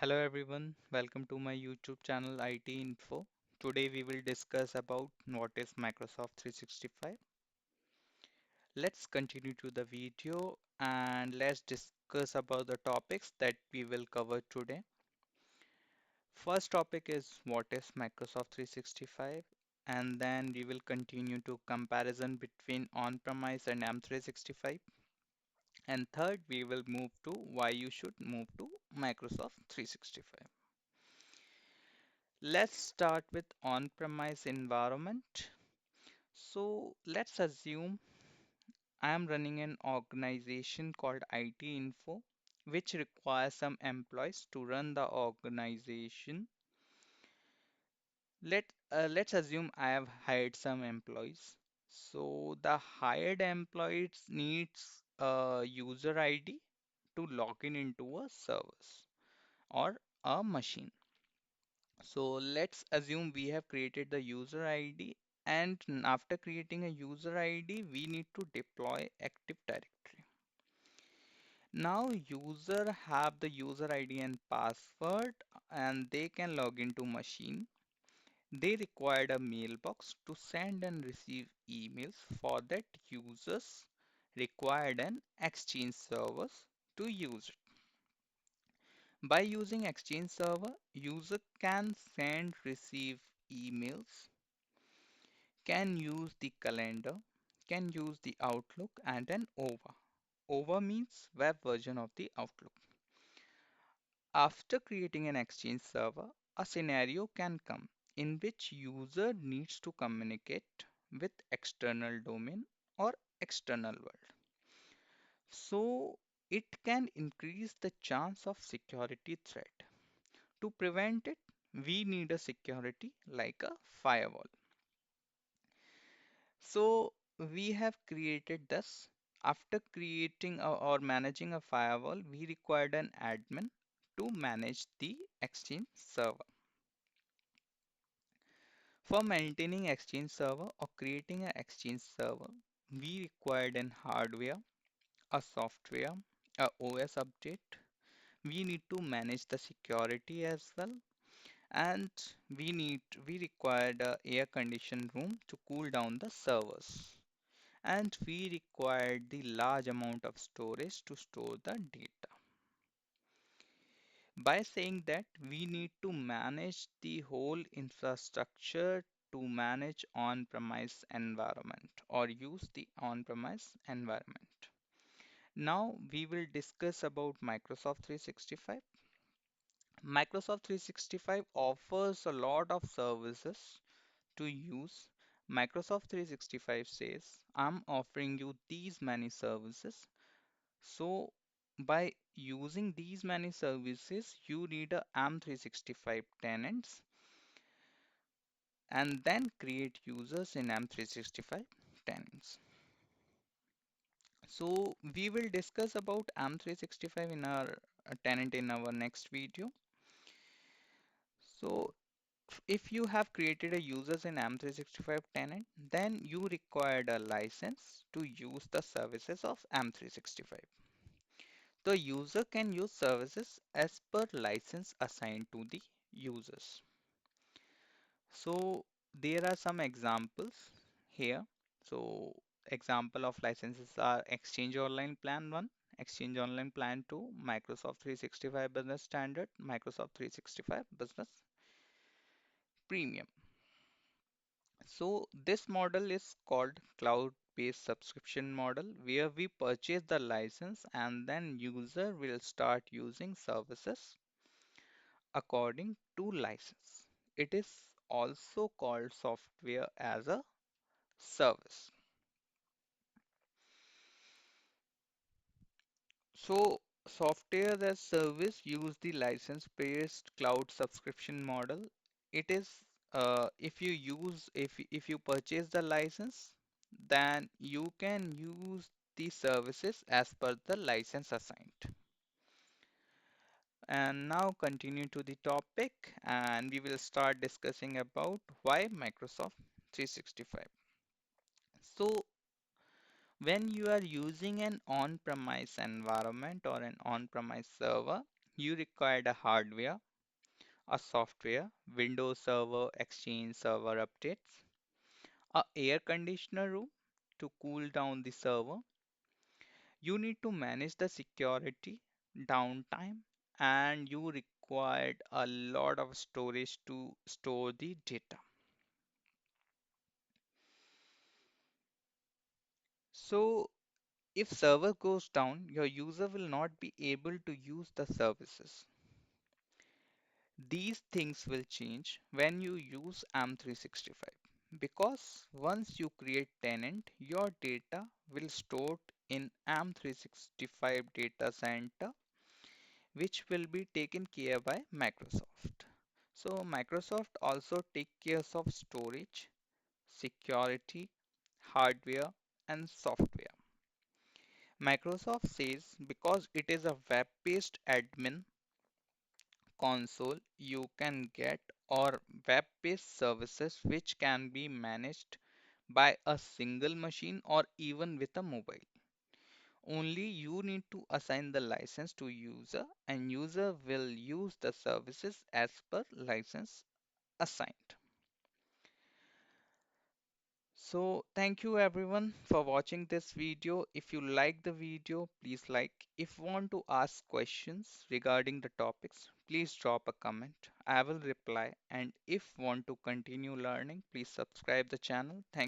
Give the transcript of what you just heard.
Hello everyone, welcome to my YouTube channel IT Info. Today we will discuss about what is Microsoft 365. Let's continue to the video and let's discuss about the topics that we will cover today. First topic is what is Microsoft 365, and then we will continue to comparison between on-premise and M365, and third we will move to why you should move to Microsoft 365. Let's start with on-premise environment. So let's assume I am running an organization called IT Info, which requires some employees to run the organization. Let's assume I have hired some employees. So the hired employees needs a user ID to log in into a service or a machine. So let's assume we have created the user ID, and after creating a user ID, we need to deploy Active Directory. Now user have the user ID and password and they can log into machine. They required a mailbox to send and receive emails. For that, users required an Exchange servers to use it. By using Exchange server, user can send, receive emails, can use the calendar, can use the Outlook and an OVA. OVA means web version of the Outlook. After creating an Exchange server, a scenario can come in which user needs to communicate with external domain or external world. So it can increase the chance of security threat. To prevent it, we need a security like a firewall. So we have created this. After creating or managing a firewall, we required an admin to manage the Exchange server. For maintaining Exchange server or creating an Exchange server, we required an hardware, a software, a OS update. We need to manage the security as well, and we required a air conditioned room to cool down the servers. And we required the large amount of storage to store the data. By saying that, we need to manage the whole infrastructure to manage on-premise environment or use the on-premise environment. Now we will discuss about Microsoft 365. Microsoft 365 offers a lot of services to use. Microsoft 365 says, I'm offering you these many services. So by using these many services, you need a M365 tenants and then create users in M365 tenants. So we will discuss about M365 in our tenant in our next video. So if you have created a users in M365 tenant, then you required a license to use the services of M365. The user can use services as per license assigned to the users. So there are some examples here. So example of licenses are Exchange Online Plan 1, Exchange Online Plan 2, Microsoft 365 Business Standard, Microsoft 365 Business Premium. So this model is called cloud-based subscription model where we purchase the license and then user will start using services according to license. It is also called software as a service. So software as service use the license-based cloud subscription model. It is if you purchase the license, then you can use the services as per the license assigned. And now continue to the topic, and we will start discussing about why Microsoft 365. So when you are using an on-premise environment or an on-premise server, You required a hardware, a software, Windows Server, Exchange Server updates, a air conditioner room to cool down the server. You need to manage the security, downtime, and you required a lot of storage to store the data. So if server goes down, your user will not be able to use the services. These things will change when you use M365 because once you create tenant, your data will stored in M365 data center, which will be taken care by Microsoft. So Microsoft also take care of storage, security, hardware, and software. Microsoft says because it is a web-based admin console you can get or web-based services which can be managed by a single machine or even with a mobile. Only you need to assign the license to user and user will use the services as per license assigned. So thank you everyone for watching this video. If you like the video, please like. If you want to ask questions regarding the topics, please drop a comment. I will reply. And if want to continue learning, please subscribe the channel. Thank